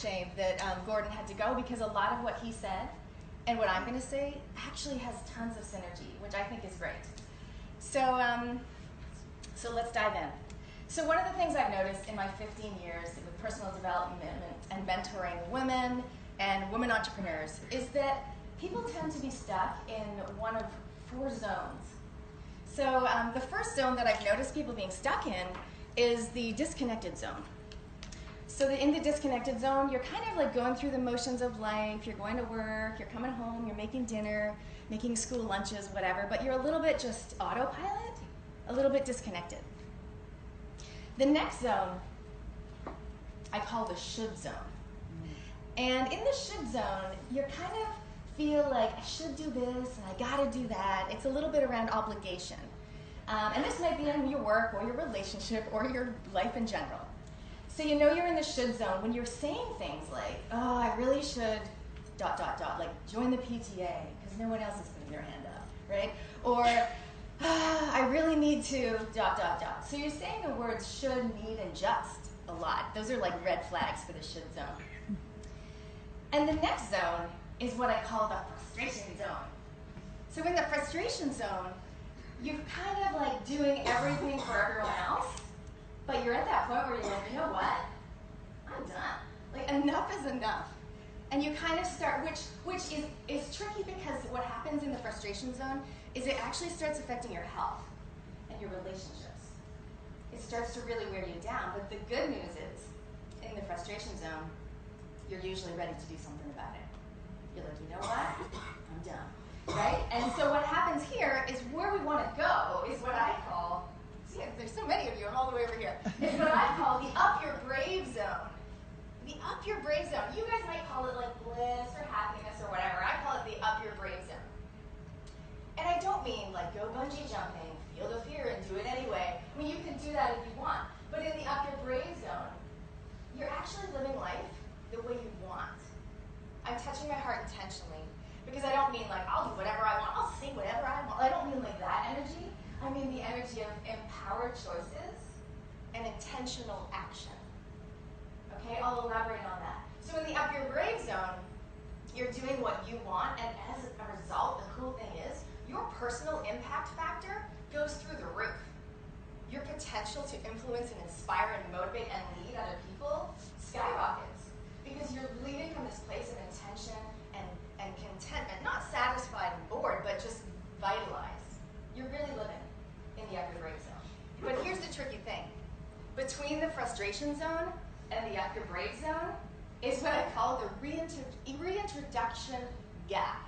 shame that Gordon had to go, because a lot of what he said and what I'm going to say actually has tons of synergy, which I think is great. So, so let's dive in. So one of the things I've noticed in my 15 years with personal development and mentoring women and women entrepreneurs is that people tend to be stuck in one of 4 zones. So the first zone that I've noticed people being stuck in is the disconnected zone. So in the disconnected zone, you're kind of like going through the motions of life. You're going to work, you're coming home, you're making dinner, making school lunches, whatever, but you're a little bit just autopilot, a little bit disconnected. The next zone, I call the should zone. And in the should zone, you kind of feel like, I should do this, and I gotta do that. It's a little bit around obligation. And this might be in your work, or your relationship, or your life in general. So you know you're in the should zone when you're saying things like, oh, I really should, ... like join the PTA, because no one else is putting their hand up, right? Or, I really need to, ... So you're saying the words should, need, and just a lot. Those are like red flags for the should zone. And the next zone is what I call the frustration zone. So in the frustration zone, you're kind of like doing everything for everyone else, but you're at that point where you're like, you know what? I'm done. Like, enough is enough. And you kind of start, which is tricky, because what happens in the frustration zone is it actually starts affecting your health and your relationships. It starts to really wear you down. But the good news is, in the frustration zone, you're usually ready to do something about it. You're like, you know what? I'm done. Right? And so what happens here is where we want to go is what I call, see, there's so many of you, I'm all the way over here, is what I call the up your brave zone. The up your brave zone. You guys might call it like bliss or happiness or whatever. I call it the up your brave zone. And I don't mean like go bungee jumping, feel the fear and do it anyway. I mean, you can do that if you want. But in the up your brave zone, you're actually living life the way you want. I'm touching my heart intentionally, because I don't mean like I'll do whatever I want, I'll say whatever I want. I don't mean like that energy. I mean the energy of empowered choices and intentional action. Okay, I'll elaborate on that. So in the up your brave zone, you're doing what you want, and as a result, the cool thing is, your personal impact factor goes through the roof. Your potential to influence and inspire and motivate and lead other people skyrockets, because you're leading from this place of intention and contentment, not satisfied and bored, but just vitalized. You're really living in the up your brave zone. But here's the tricky thing. Between the frustration zone and the up your brave zone is what I call the reintroduction gap.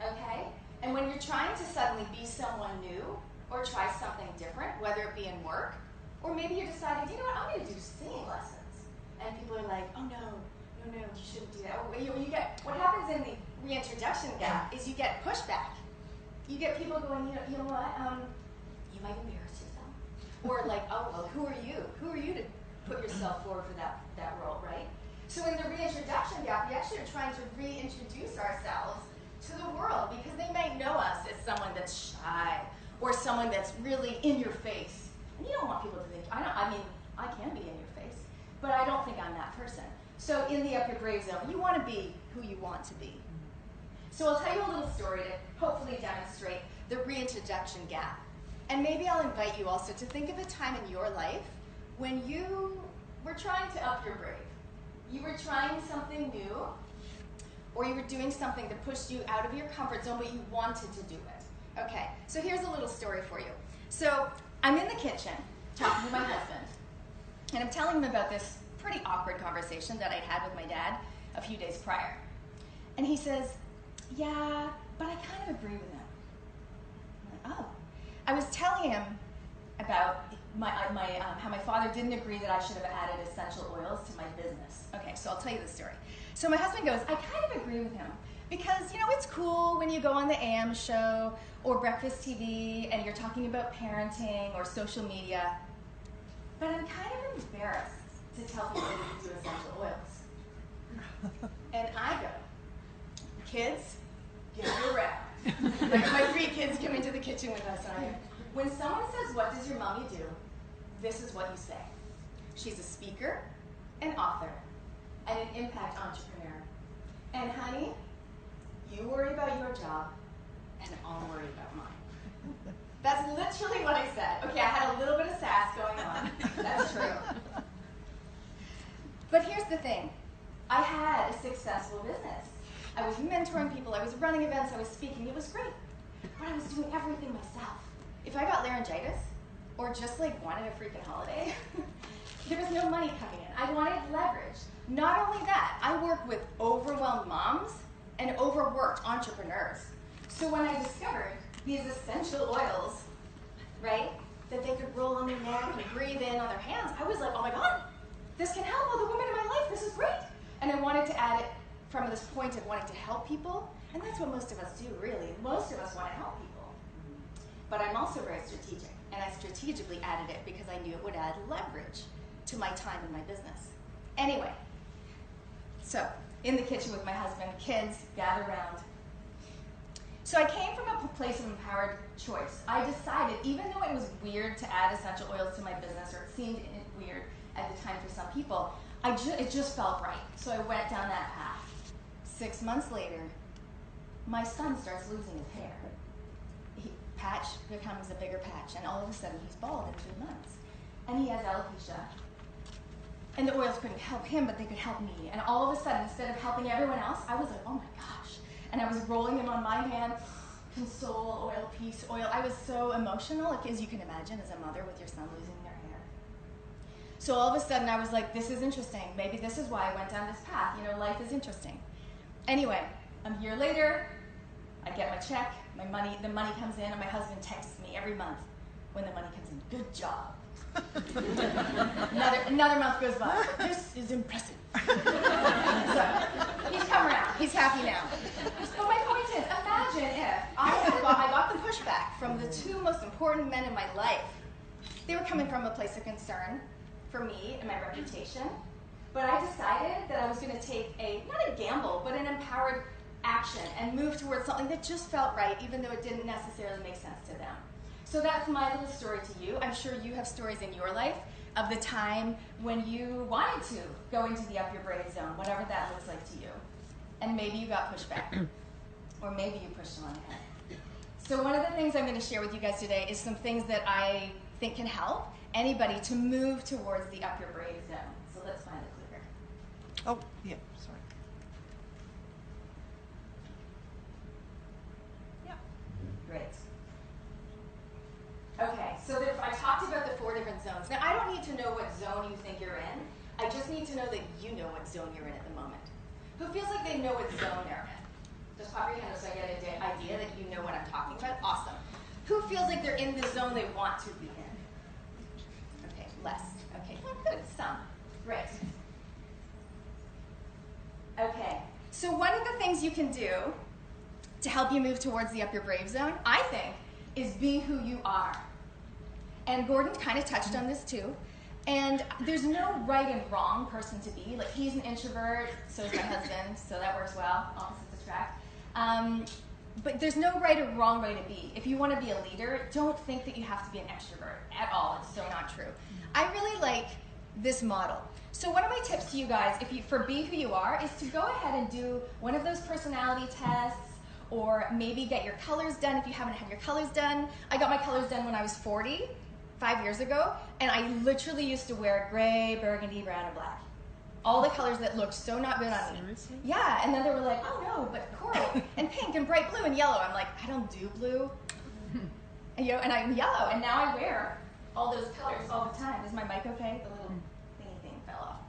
Okay? And when you're trying to suddenly be someone new or try something different, whether it be in work, or maybe you decided, you know what, I'm going to do singing lessons. And people are like, oh no, you shouldn't do that. Or you get, what happens in the reintroduction gap is you get pushback. You get people going, you know what, you might embarrass yourself. Or like, oh, well, who are you? Who are you to put yourself forward for that role, right? So in the reintroduction gap, we actually are trying to reintroduce ourselves to the world, because they may know us as someone that's shy or someone that's really in your face. And you don't want people to think, I mean, I can be in your face, but I don't think I'm that person. So in the up your brave zone, you want to be who you want to be. So I'll tell you a little story to hopefully demonstrate the reintroduction gap. And maybe I'll invite you also to think of a time in your life when you were trying to up your brave. You were trying something new, or you were doing something that pushed you out of your comfort zone, but you wanted to do it. Okay, so here's a little story for you. So I'm in the kitchen talking to my husband, and I'm telling him about this pretty awkward conversation that I'd had with my dad a few days prior. And he says, yeah, but I kind of agree with him. I'm like, oh. I was telling him about how my father didn't agree that I should have added essential oils to my business. Okay, so I'll tell you the story. So my husband goes, I kind of agree with him, because, you know, it's cool when you go on the AM show or Breakfast TV and you're talking about parenting or social media, but I'm kind of embarrassed to tell people to do essential oils. And I go, kids, get your round. Like my 3 kids come into the kitchen with us, and I go, when someone says, what does your mommy do? This is what you say. She's a speaker, an author, and an impact entrepreneur. And honey, you worry about your job, and I'll worry about mine. That's literally what I said. Okay, I had a little bit of sass going on. That's true. But here's the thing. I had a successful business. I was mentoring people, I was running events, I was speaking. It was great. But I was doing everything myself. If I got laryngitis, or just like wanted a freaking holiday, there was no money coming in. I wanted leverage. Not only that, I work with overwhelmed moms and overworked entrepreneurs. So when I discovered these essential oils, right, that they could roll on their neck and breathe in on their hands, I was like, oh my God, this can help other women in my life. This is great. And I wanted to add it from this point of wanting to help people. And that's what most of us do, really. Most of us want to help people. But I'm also very strategic. And I strategically added it because I knew it would add leverage to my time in my business. Anyway, so in the kitchen with my husband, kids, gather around. So I came from a place of empowered choice. I decided, even though it was weird to add essential oils to my business, or it seemed weird at the time for some people, it just felt right. So I went down that path. 6 months later, my son starts losing his hair. Patch becomes a bigger patch, and all of a sudden he's bald in 2 months. And he has alopecia. And the oils couldn't help him, but they could help me. And all of a sudden, instead of helping everyone else, I was like, oh my gosh. And I was rolling them on my hand, console, oil, peace, oil. I was so emotional, like, as you can imagine, as a mother with your son losing their hair. So all of a sudden, I was like, this is interesting. Maybe this is why I went down this path. You know, life is interesting. Anyway, a year later, I get my check, the money comes in, and my husband texts me every month when the money comes in, good job. another month goes by. This is impressive. So, he's come around. He's happy now. But my point is, imagine if I got the pushback from the two most important men in my life. They were coming from a place of concern for me and my reputation. But I decided that I was going to take not a gamble, but an empowered action and move towards something that just felt right, even though it didn't necessarily make sense to them. So that's my little story to you. I'm sure you have stories in your life of the time when you wanted to go into the up your brave zone, whatever that looks like to you. And maybe you got pushed back, or maybe you pushed them on ahead. So one of the things I'm going to share with you guys today is some things that I think can help anybody to move towards the up your brave zone. So let's find the clicker. Oh, yeah, sorry. Yeah. Great. Okay, so I talked about the 4 different zones. Now, I don't need to know what zone you think you're in. I just need to know that you know what zone you're in at the moment. Who feels like they know what zone they're in? Just pop your hand up so I get an idea that you know what I'm talking about. Awesome. Who feels like they're in the zone they want to be in? Okay, less. Okay, well, good. Some. Great. Okay, so one of the things you can do to help you move towards the up your brave zone, I think, is be who you are. And Gordon kind of touched on this too. And there's no right and wrong person to be. Like, he's an introvert, so is my husband, so that works well. Opposites attract. But there's no right or wrong way to be. If you want to be a leader, don't think that you have to be an extrovert at all. It's so not true. I really like this model. So one of my tips to you guys, for be who you are, is to go ahead and do one of those personality tests, or maybe get your colors done if you haven't had your colors done. I got my colors done when I was 40, 5 years ago, and I literally used to wear gray, burgundy, brown, and black. All the colors that looked so not good on me. Seriously? Yeah, and then they were like, oh no, but coral, and pink, and bright blue, and yellow. I'm like, I don't do blue. And, and I'm yellow, and now I wear all those colors all the time. Is my mic okay? The little thingy thing fell off.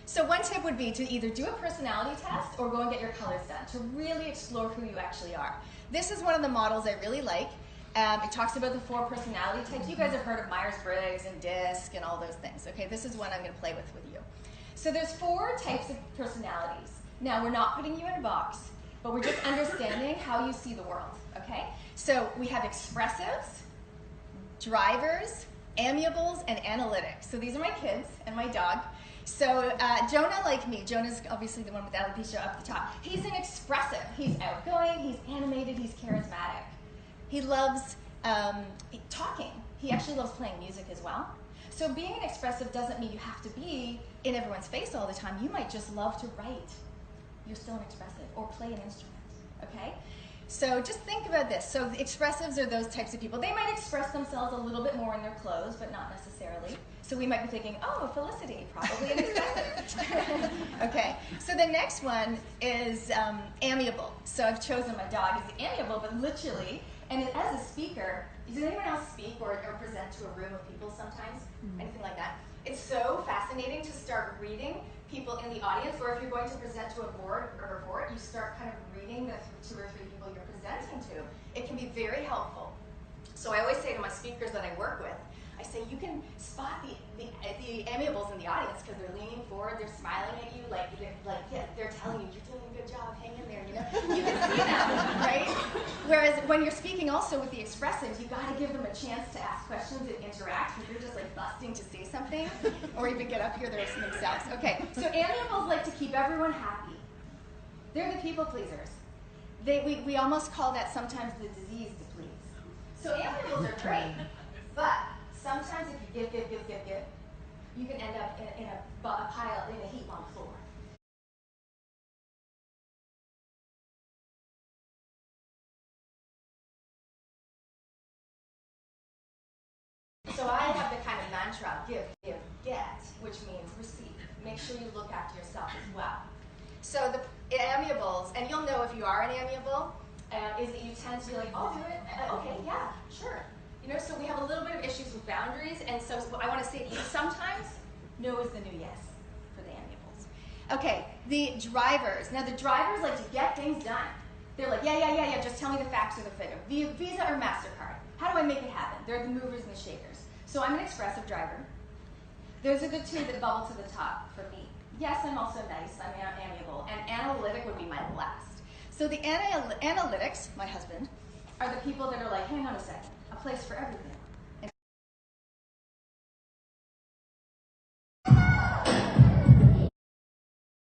So one tip would be to either do a personality test or go and get your colors done to really explore who you actually are. This is one of the models I really like. It talks about the 4 personality types. You guys have heard of Myers-Briggs and DISC and all those things. Okay, this is one I'm going to play with you. So there's 4 types of personalities. Now, we're not putting you in a box, but we're just understanding how you see the world. Okay? So we have expressives, drivers, amiables, and analytics. So these are my kids and my dog. So Jonah, like me, Jonah's obviously the one with alopecia up the top. He's an expressive. He's outgoing, he's animated, he's charismatic. He loves talking. He actually loves playing music as well. So being an expressive doesn't mean you have to be in everyone's face all the time. You might just love to write. You're still an expressive, or play an instrument, okay? So just think about this. So the expressives are those types of people. They might express themselves a little bit more in their clothes, but not necessarily. So we might be thinking, oh, Felicity, probably an expressive. Okay, so the next one is amiable. So I've chosen my dog as amiable, but literally, and as a speaker, does anyone else speak or present to a room of people sometimes? Anything like that? It's so fascinating to start reading people in the audience, or if you're going to present to a board or report, you start kind of reading the 2 or 3 people you're presenting to. It can be very helpful. So I always say to my speakers that I work with, I say you can spot the amiables in the audience because they're leaning forward, they're smiling at you, they're telling you, you're doing a good job, hang in there, you know? You can see them, right? Whereas when you're speaking also with the expressives, you got to give them a chance to ask questions and interact, because you're just like busting to say something, or even get up here themselves. Okay, so amiables like to keep everyone happy. They're the people pleasers. We almost call that sometimes the disease to please. So amiables are great, but sometimes if you give, you can end up in a pile, in a heap on the floor. So I have the kind of mantra, give, get, which means receive. Make sure you look after yourself as well. So the amiables, and you'll know if you are an amiable, is that you tend to be like, oh, do it, okay, yeah, sure. You know, so we have a little bit of issues with boundaries, and so I want to say to you, sometimes no is the new yes for the amiables. Okay, the drivers. Now the drivers like to get things done. They're like, yeah, just tell me the facts or the figure. Visa or MasterCard. How do I make it happen? They're the movers and the shakers. So I'm an expressive driver. Those are the 2 that bubble to the top for me. Yes, I'm also nice, I'm amiable, and analytic would be my last. So the analytics, my husband, are the people that are like, hang on a second, a place for everything.